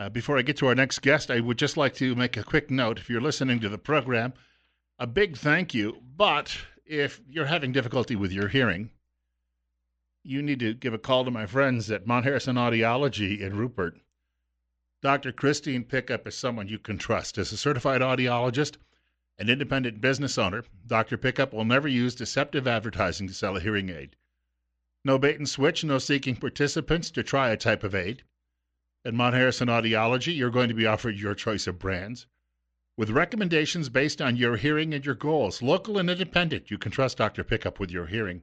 Before I get to our next guest, I would just like to make a quick note. If you're listening to the program, a big thank you. But if you're having difficulty with your hearing, you need to give a call to my friends at Mount Harrison Audiology in Rupert. Dr. Christine Pickup is someone you can trust. As a certified audiologist and independent business owner, Dr. Pickup will never use deceptive advertising to sell a hearing aid. No bait and switch, no seeking participants to try a type of aid. At Mount Harrison Audiology, you're going to be offered your choice of brands with recommendations based on your hearing and your goals. Local and independent, you can trust Dr. Pickup with your hearing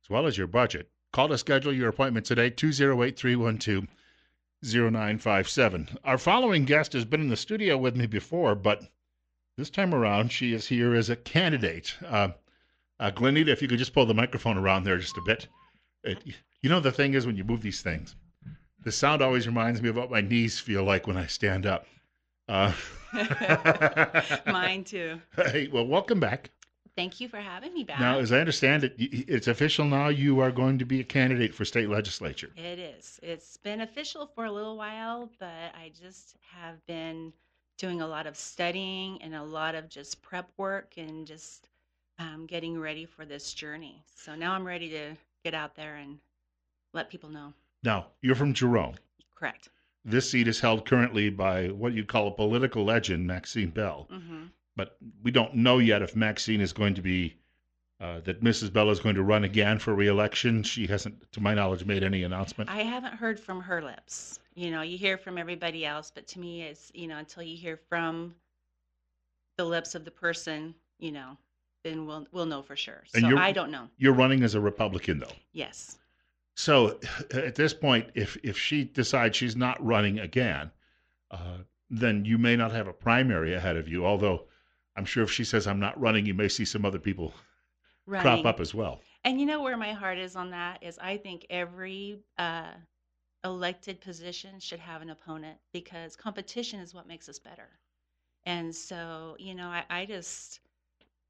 as well as your budget. Call to schedule your appointment today, 208-312-0957. Our following guest has been in the studio with me before, but this time around, she is here as a candidate. Glenneda, if you could just pull the microphone around there just a bit. The thing is when you move these things, the sound always reminds me of what my knees feel like when I stand up. Mine too. Hey, well, welcome back. Thank you for having me back. Now, as I understand it, it's official now. You are going to be a candidate for state legislature. It is. It's been official for a little while, but I just have been doing a lot of studying and a lot of just prep work and just getting ready for this journey. So now I'm ready to get out there and let people know. Now, you're from Jerome. Correct. This seat is held currently by what you'd call a political legend, Maxine Bell. Mm-hmm. But we don't know yet if Maxine is going to be, that Mrs. Bell is going to run again for re-election. She hasn't, to my knowledge, made any announcement. I haven't heard from her lips. You hear from everybody else, but to me, it's, until you hear from the lips of the person, then we'll know for sure. So I don't know. You're running as a Republican, though. Yes. So at this point, if she decides she's not running again, then you may not have a primary ahead of you. Although I'm sure if she says I'm not running, you may see some other people crop up as well. And where my heart is on that is I think every elected position should have an opponent because competition is what makes us better. And so, I just,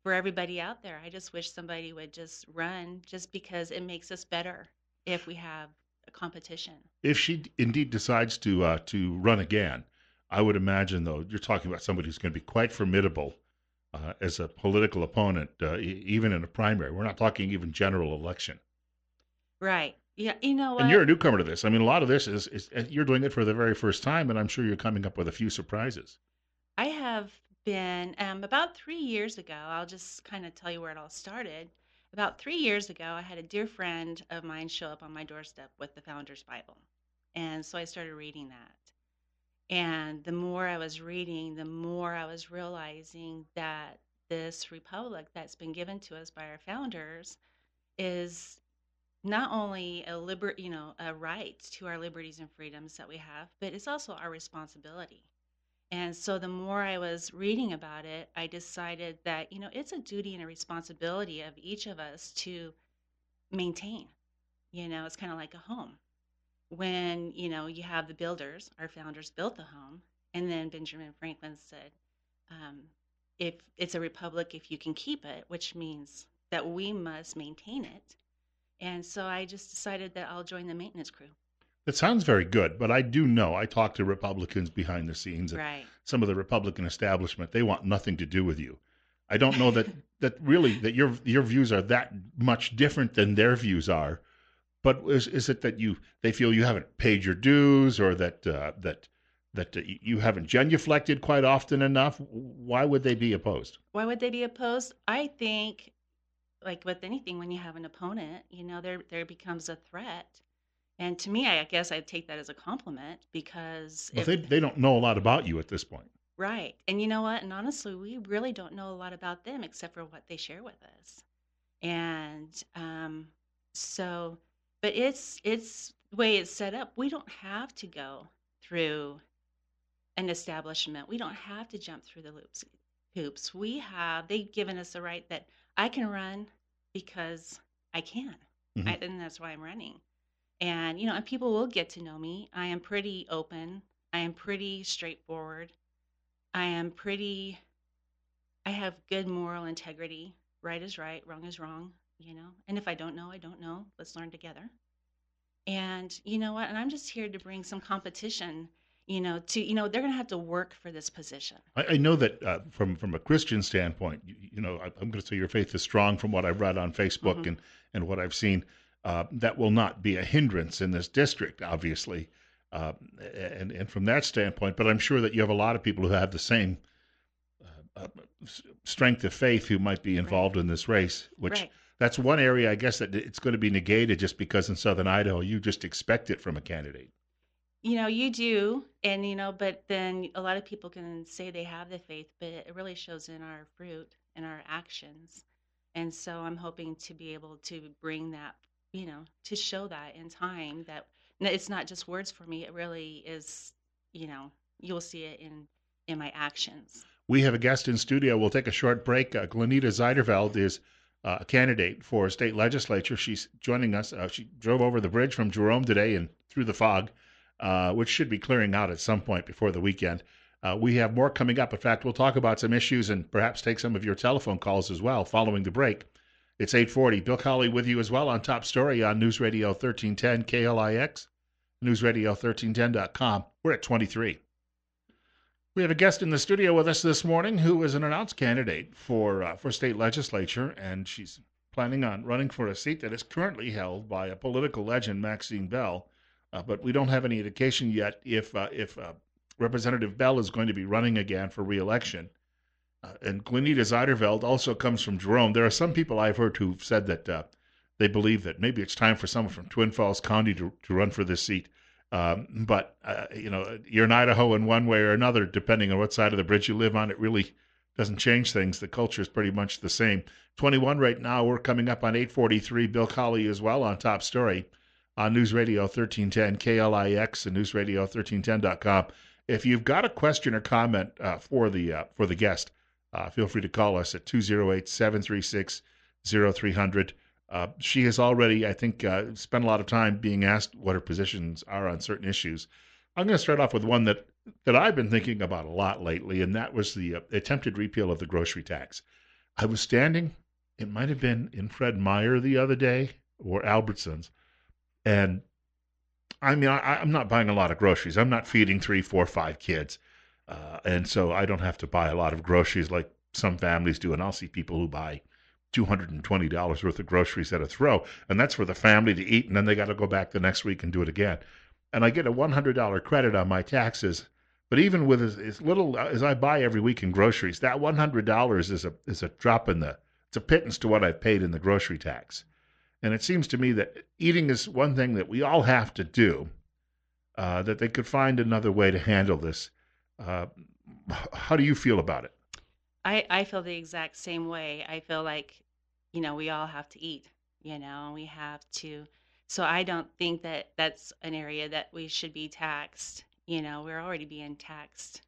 for everybody out there, I just wish somebody would just run just because it makes us better if we have a competition. If she indeed decides to run again, I would imagine, though, you're talking about somebody who's going to be quite formidable as a political opponent, even in a primary. We're not talking even general election. Right. Yeah, you know what? And you're a newcomer to this. I mean, a lot of this is you're doing it for the very first time, and I'm sure you're coming up with a few surprises. I have been, about 3 years ago, I'll just kind of tell you where it all started. About 3 years ago, I had a dear friend of mine show up on my doorstep with the Founder's Bible. And so I started reading that. And the more I was reading, the more I was realizing that this republic that's been given to us by our founders is not only a right to our liberties and freedoms that we have, but it's also our responsibility. And so the more I was reading about it, I decided that, it's a duty and a responsibility of each of us to maintain. It's kind of like a home. When, you have the builders, our founders built the home, and then Benjamin Franklin said, if it's a republic, if you can keep it, which means that we must maintain it. And so I just decided that I'll join the maintenance crew. It sounds very good, but I do know, I talk to Republicans behind the scenes, Right. Some of the Republican establishment, they want nothing to do with you. I don't know that really that your views are that much different than their views are, but is it that they feel you haven't paid your dues, or that you haven't genuflected quite often enough? Why would they be opposed? Why would they be opposed? I think, like with anything, when you have an opponent, there becomes a threat. And to me, I guess I'd take that as a compliment because Well, they don't know a lot about you at this point. Right. And you know what? And honestly, we really don't know a lot about them except for what they share with us. And so, but it's the way it's set up. We don't have to go through an establishment. We don't have to jump through the hoops. They've given us the right that I can run because I can. Mm-hmm. And that's why I'm running. And, and people will get to know me. I am pretty open. I am pretty straightforward. I have good moral integrity. Right is right, wrong is wrong, And if I don't know, I don't know. Let's learn together. And you know what? And I'm just here to bring some competition. they're going to have to work for this position. I know that from a Christian standpoint, I'm going to say your faith is strong from what I've read on Facebook Hmm. and what I've seen. That will not be a hindrance in this district, obviously, uh, and from that standpoint. But I'm sure that you have a lot of people who have the same strength of faith who might be Right. involved in this race. Which Right. that's one area, I guess, that it's going to be negated just because in Southern Idaho you just expect it from a candidate. You do, and but then a lot of people can say they have the faith, but it really shows in our fruit and our actions. And so I'm hoping to be able to bring that, to show that in time that it's not just words for me. It really is, you'll see it in my actions. We have a guest in studio. We'll take a short break. Glenneda Zuiderveld is a candidate for state legislature. She's joining us. She drove over the bridge from Jerome today and through the fog, which should be clearing out at some point before the weekend. We have more coming up. In fact, we'll talk about some issues and perhaps take some of your telephone calls as well following the break. It's 8:40. Bill Colley with you as well on Top Story on News Radio 1310 KLIX, newsradio1310.com. We're at 23. We have a guest in the studio with us this morning who is an announced candidate for state legislature, and she's planning on running for a seat that is currently held by a political legend, Maxine Bell. But we don't have any indication yet if Representative Bell is going to be running again for re-election. And Glenneda Zuiderveld also comes from Jerome. There are some people I've heard who've said that they believe that maybe it's time for someone from Twin Falls County to run for this seat. But you're in Idaho in one way or another, depending on what side of the bridge you live on. It really doesn't change things. The culture is pretty much the same. 21 right now. We're coming up on 8:43. Bill Colley as well on Top Story on News Radio 1310 KLIX and newsradio1310.com. If you've got a question or comment for the guest, feel free to call us at 208-736-0300. She has already, I think, spent a lot of time being asked what her positions are on certain issues. I'm going to start off with one that I've been thinking about a lot lately, and that was the attempted repeal of the grocery tax. I was standing, it might have been in Fred Meyer the other day or Albertsons, and I mean, I'm not buying a lot of groceries. I'm not feeding 3, 4, 5 kids, and so I don't have to buy a lot of groceries like some families do. And I'll see people who buy $220 worth of groceries at a throw, and that's for the family to eat, and then they got to go back the next week and do it again. And I get a $100 credit on my taxes. But even with as little as I buy every week in groceries, that $100 is a drop in the it's a pittance to what I've paid in the grocery tax. And it seems to me that eating is one thing that we all have to do. That they could find another way to handle this. Uh, how do you feel about it? I feel the exact same way. I feel like, we all have to eat, and we have to. So I don't think that that's an area that we should be taxed. We're already being taxed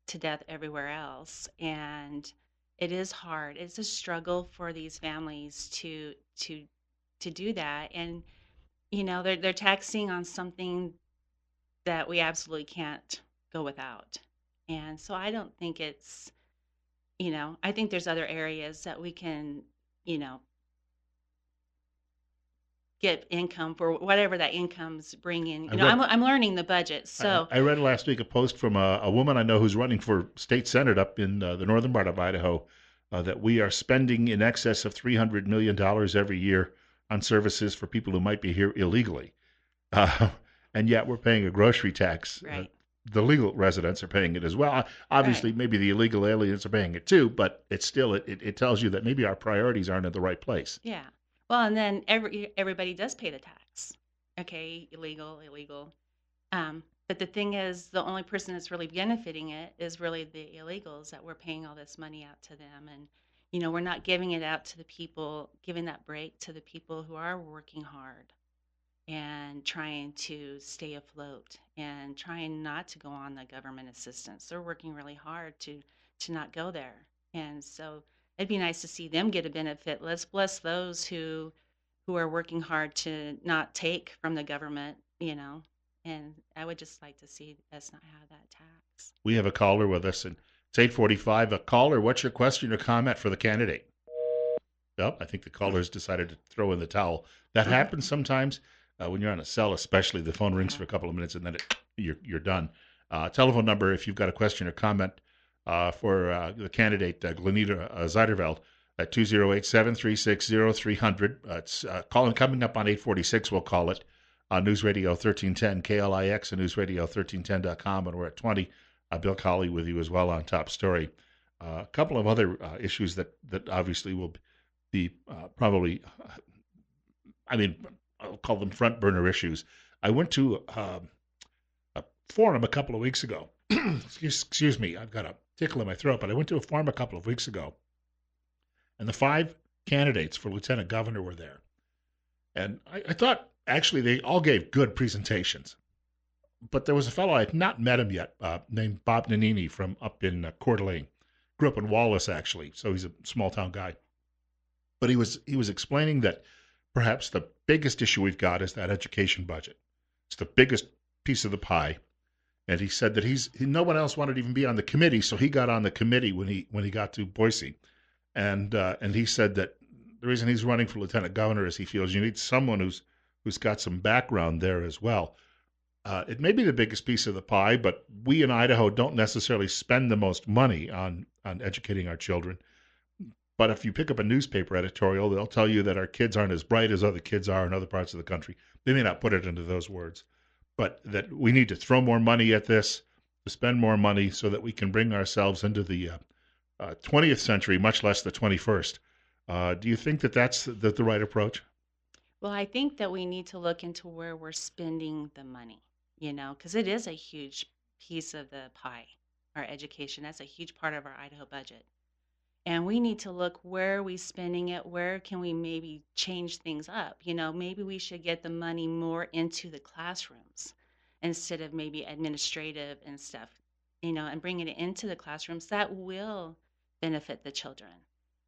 to death everywhere else. And it is hard. It's a struggle for these families to do that. And, they're taxing on something that we absolutely can't go without. And so I don't think I think there's other areas that we can, you know, get income for whatever that income's bringing. I read I'm learning the budget, I, so I read last week a post from a woman I know who's running for state senate up in the northern part of Idaho that we are spending in excess of $300 million every year on services for people who might be here illegally. Uh, and yet we're paying a grocery tax. right, The legal residents are paying it as well. right, Obviously, maybe the illegal aliens are paying it too, but it's still, it tells you that maybe our priorities aren't in the right place. yeah. Well, and then everybody does pay the tax. Okay, illegal. But the thing is, the only person that's really benefiting it is really the illegals that we're paying all this money out to them, and we're not giving it out to the people, giving that break to the people who are working hard and trying to stay afloat and trying not to go on the government assistance. They're working really hard to not go there. And so it'd be nice to see them get a benefit. Let's bless those who are working hard to not take from the government, And I would just like to see us not have that tax. We have a caller with us, and it's 8:45. A caller, what's your question or comment for the candidate? Well, I think the caller's decided to throw in the towel. That happens sometimes when you're on a cell, especially. The phone rings Yeah. for a couple of minutes, and then you're done. Telephone number, if you've got a question or comment for the candidate, Glenneda Zuiderveld, at 208-736-0300. It's calling coming up on 846, we'll call it. News Radio 1310, KLIX, and newsradio1310.com, and we're at 20. Bill Colley with you as well on Top Story. A couple of other issues that obviously will be probably, I'll call them front burner issues. I went to a forum a couple of weeks ago. Excuse me, I've got a tickle in my throat, but I went to a forum a couple of weeks ago, and the 5 candidates for lieutenant governor were there. And I thought, actually, they all gave good presentations. But there was a fellow, I had not met him yet, named Bob Nanini from up in Coeur d'Alene. Grew up in Wallace, actually, so he's a small-town guy. But he was explaining that perhaps the biggest issue we've got is that education budget. It's the biggest piece of the pie. And he said that no one else wanted to even be on the committee, so he got on the committee when he got to Boise. And he said that the reason he's running for lieutenant governor is he feels you need someone who's got some background there as well. It may be the biggest piece of the pie, but we in Idaho don't necessarily spend the most money on educating our children. But if you pick up a newspaper editorial, they'll tell you that our kids aren't as bright as other kids are in other parts of the country. They may not put it into those words, but that we need to throw more money at this, to spend more money so that we can bring ourselves into the 20th century, much less the 21st. Do you think that that's the right approach? Well, I think that we need to look into where we're spending the money, because it is a huge piece of the pie, our education. That's a huge part of our Idaho budget. And we need to look where are we spending it, where can we maybe change things up. Maybe we should get the money more into the classrooms instead of maybe administrative and stuff, and bringing it into the classrooms. That will benefit the children.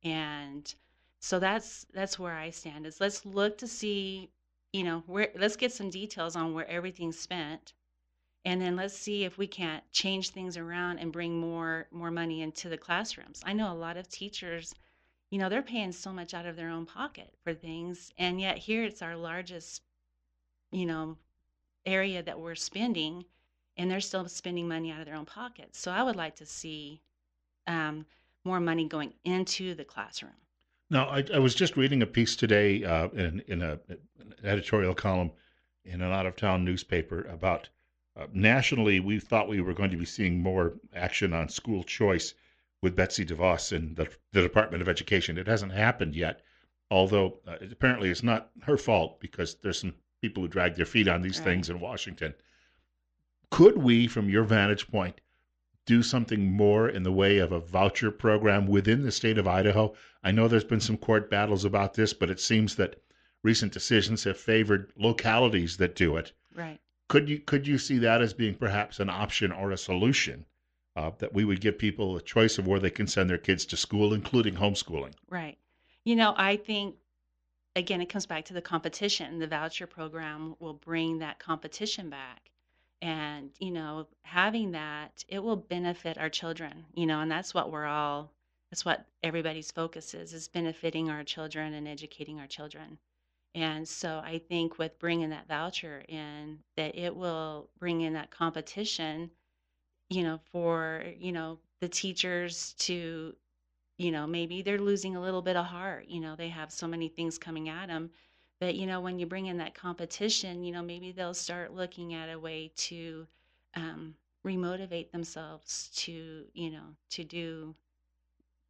And so that's where I stand is let's look to see, let's get some details on where everything's spent. And then let's see if we can't change things around and bring more money into the classrooms. I know a lot of teachers, they're paying so much out of their own pocket for things, and yet here it's our largest, area that we're spending, and they're still spending money out of their own pockets. So I would like to see more money going into the classroom. Now, I was just reading a piece today in an editorial column in an out-of-town newspaper about nationally, we thought we were going to be seeing more action on school choice with Betsy DeVos in the Department of Education. It hasn't happened yet, although apparently it's not her fault because there's some people who drag their feet on these things in Washington. Could we, from your vantage point, do something more in the way of a voucher program within the state of Idaho? I know there's been some court battles about this, but it seems that recent decisions have favored localities that do it. Right. Could you see that as being perhaps an option or a solution that we would give people a choice of where they can send their kids to school, including homeschooling? Right. I think, again, it comes back to the competition. The voucher program will bring that competition back. And, having that, it will benefit our children, and that's what everybody's focus is benefiting our children and educating our children. And so I think with bringing that voucher in, that it will bring in that competition, for, the teachers to, maybe they're losing a little bit of heart. They have so many things coming at them. But, when you bring in that competition, maybe they'll start looking at a way to remotivate themselves to, to do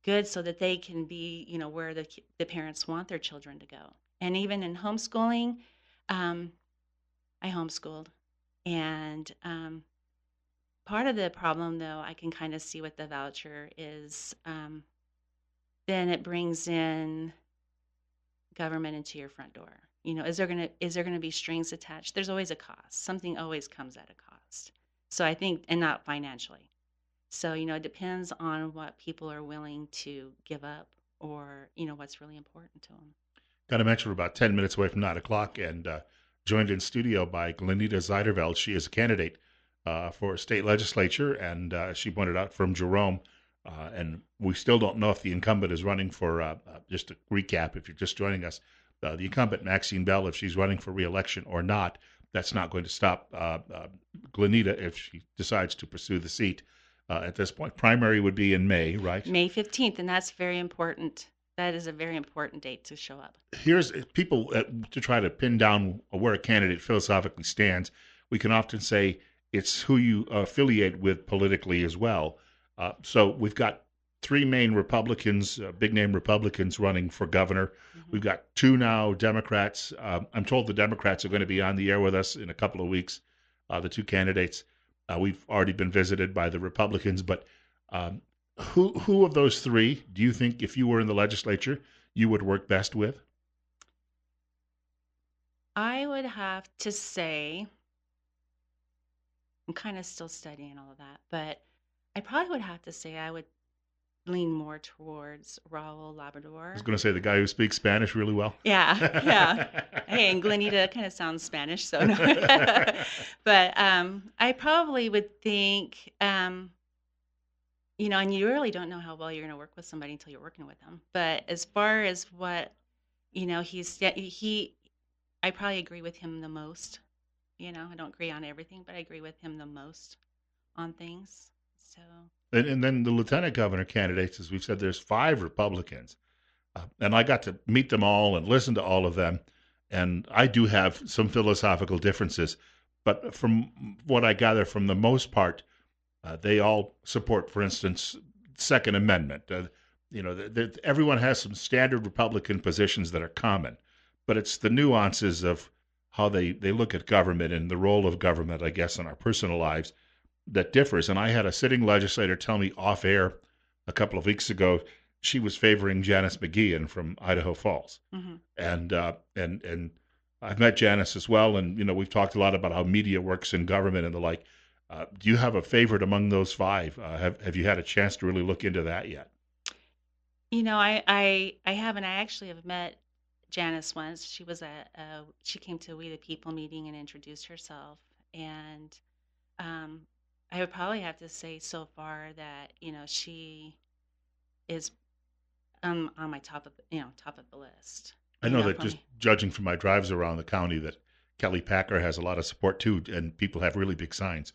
good so that they can be, where the parents want their children to go. And even in homeschooling, I homeschooled. And part of the problem, though, I can kind of see with the voucher is then it brings in government into your front door. Is there gonna be strings attached? There's always a cost. Something always comes at a cost. So I think, and not financially. So it depends on what people are willing to give up, or what's really important to them. Got to mention we're about 10 minutes away from 9 o'clock and joined in studio by Glenneda Zuiderveld. She is a candidate for state legislature, and she pointed out from Jerome. And we still don't know if the incumbent is running for, just a recap, if you're just joining us, the incumbent, Maxine Bell, if she's running for re-election or not. that's not going to stop Glenneda if she decides to pursue the seat at this point. Primary would be in May, right? May 15th, and that's very important. That is a very important date to show up. Here's people to try to pin down where a candidate philosophically stands. We can often say it's who you affiliate with politically as well. So we've got three main Republicans, big name Republicans running for governor. Hmm. We've got two now Democrats. I'm told the Democrats are going to be on the air with us in a couple of weeks, the two candidates. We've already been visited by the Republicans, but um, who of those three do you think, if you were in the legislature, you would work best with? I would have to say, I'm kind of still studying all of that, but I probably would have to say I would lean more towards Raul I was Labrador. going to say the guy who speaks Spanish really well. Yeah, yeah. Hey, and Glenita kind of sounds Spanish, so no. But I probably would think, and you really don't know how well you're going to work with somebody until you're working with them. But as far as what, I probably agree with him the most. I don't agree on everything, but I agree with him the most on things. So, And then the lieutenant governor candidates, as we've said, there's five Republicans. And I got to meet them all and listen to all of them. And I do have some philosophical differences. But from what I gather, from the most part, they all support, for instance, Second Amendment. Everyone has some standard Republican positions that are common, but it's the nuances of how they look at government and the role of government, I guess, in our personal lives that differs. And I had a sitting legislator tell me off air a couple of weeks ago she was favoring Janice McGeehan from Idaho Falls, hmm. and I've met Janice as well, and we've talked a lot about how media works in government and the like. Do you have a favorite among those five? Have you had a chance to really look into that yet? I haven't. I actually have met Janice once. She came to a We the People meeting and introduced herself, and um, I would probably have to say so far that she is on my top of the list. I know that For just me. judging from my drives around the county, that Kelly Packer has a lot of support too, and people have really big signs.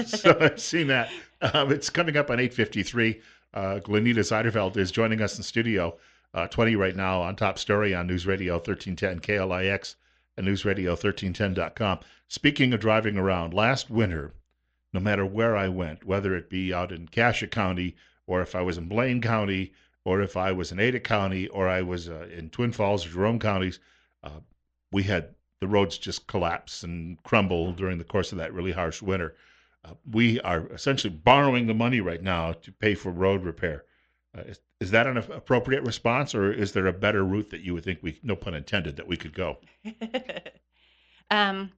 So I've seen that. It's coming up on 8:53. Glenneda Zuiderveld is joining us in studio. 20 right now on Top Story on News Radio 1310 KLIX and newsradio1310.com. Speaking of driving around, last winter, no matter where I went, whether it be out in Cassia County or if I was in Blaine County or if I was in Ada County or I was in Twin Falls or Jerome counties, uh, we had the roads just collapse and crumble during the course of that really harsh winter. We are essentially borrowing the money right now to pay for road repair. Is that an appropriate response, or is there a better route that you would think no pun intended, that we could go? um,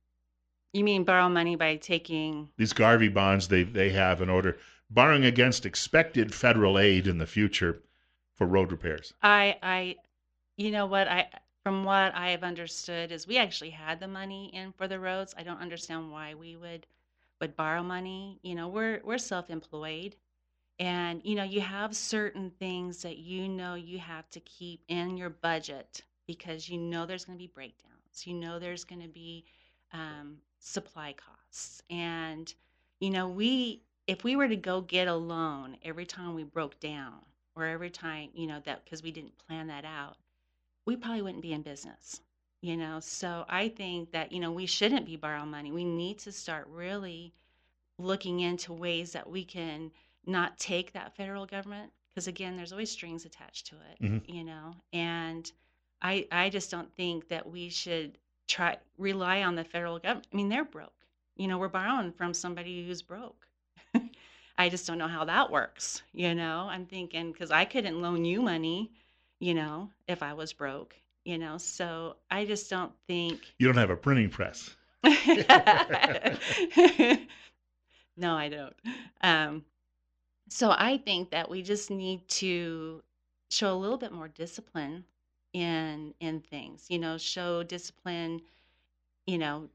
you mean borrow money by taking? These Garvey bonds they have in order borrowing against expected federal aid in the future for road repairs. I You know what I From what I have understood is we actually had the money in for the roads. I don't understand why we would borrow money. We're self-employed, and you have certain things that you have to keep in your budget because there's going to be breakdowns. There's going to be supply costs, and we if we were to go get a loan every time we broke down or every time that because we didn't plan that out, we probably wouldn't be in business. So I think that we shouldn't be borrowing money. We need to start really looking into ways that we can not take that federal government, because again there's always strings attached to it, Mm-hmm. and I just don't think that we should try rely on the federal government. I mean, they're broke. We're borrowing from somebody who's broke. I just don't know how that works. I'm thinking because I couldn't loan you money, if I was broke. So I just don't think. You don't have a printing press. No, I don't. Um, so I think that we just need to show a little bit more discipline in things. Show discipline.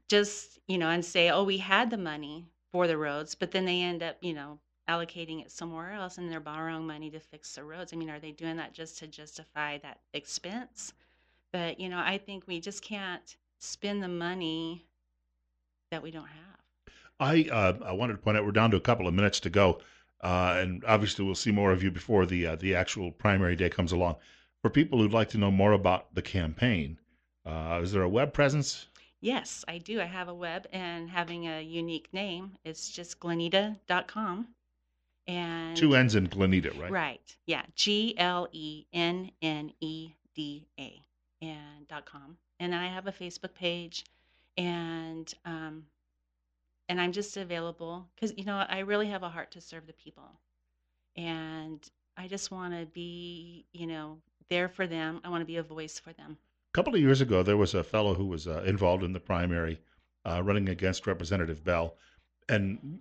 Just and say, oh, we had the money for the roads, but then they end up allocating it somewhere else, and they're borrowing money to fix the roads. I mean, are they doing that just to justify that expense? But I think we just can't spend the money that we don't have. I wanted to point out we're down to a couple of minutes to go, and obviously we'll see more of you before the actual primary day comes along. For people who'd like to know more about the campaign, is there a web presence? Yes, I do. I have a web and having a unique name. It's just Glenneda.com. Two And N's in Glenneda, right? right, yeah, Glenneda and .com. And I have a Facebook page, and I'm just available because I really have a heart to serve the people, and I just want to be there for them. I want to be a voice for them. A couple of years ago, there was a fellow who was involved in the primary, running against Representative Bell, and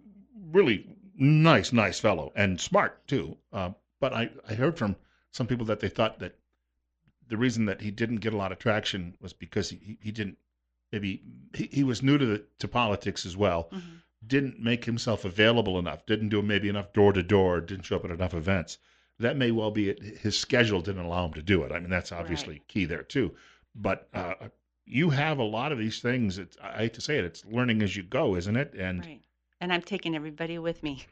really nice fellow, and smart too. But I heard from some people that they thought that the reason that he didn't get a lot of traction was because he didn't maybe he was new to politics as well, Hmm. didn't make himself available enough, didn't do maybe enough door to door, didn't show up at enough events. That may well be it. His schedule didn't allow him to do it. I mean, that's Right, obviously key there too. But you have a lot of these things. I hate to say it, it's learning as you go, isn't it? And right. And I'm taking everybody with me.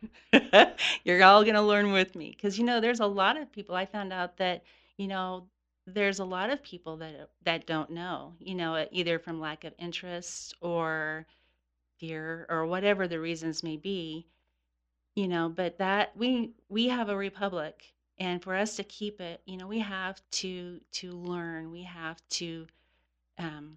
You're all going to learn with me because there's a lot of people. I found out that you know there's a lot of people that don't know. Either from lack of interest or fear or whatever the reasons may be. But that we have a republic, and for us to keep it, we have to learn. We have to and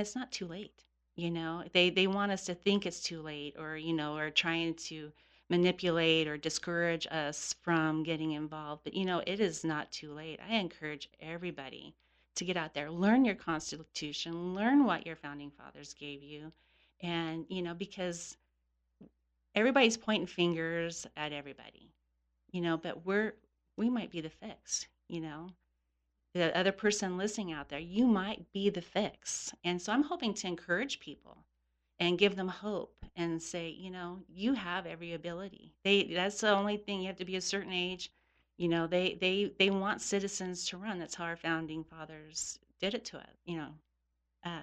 it's not too late. They want us to think it's too late, or trying to manipulate or discourage us from getting involved, but it is not too late. I encourage everybody to get out there, learn your constitution, learn what your founding fathers gave you, and because everybody's pointing fingers at everybody, but we might be the fix. The other person listening out there, you might be the fix. And so I'm hoping to encourage people and give them hope and say, you have every ability. That's the only thing. You have to be a certain age. They want citizens to run. That's how our founding fathers did it to us, uh,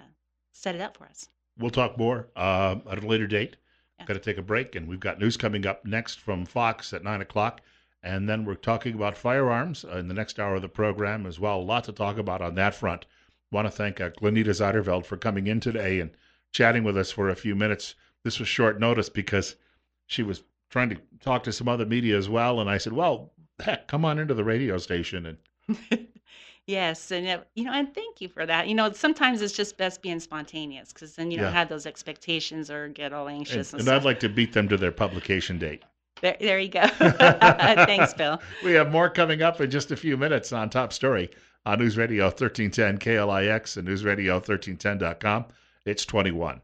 set it up for us. we'll talk more at a later date. Yeah. Got to take a break, and we've got news coming up next from Fox at 9 o'clock. And then we're talking about firearms in the next hour of the program as well. A lot to talk about on that front. Want to thank Glenneda Zuiderveld for coming in today and chatting with us for a few minutes. This was short notice because she was trying to talk to some other media as well. And I said, well, heck, come on into the radio station. And Yes, and and thank you for that. Sometimes it's just best being spontaneous because then you don't yeah, have those expectations or get all and, anxious and and I'd stuff. like to beat them to their publication date. There you go. Thanks, Bill. We have more coming up in just a few minutes on Top Story on News Radio 1310 KLIX and newsradio1310.com. It's 21.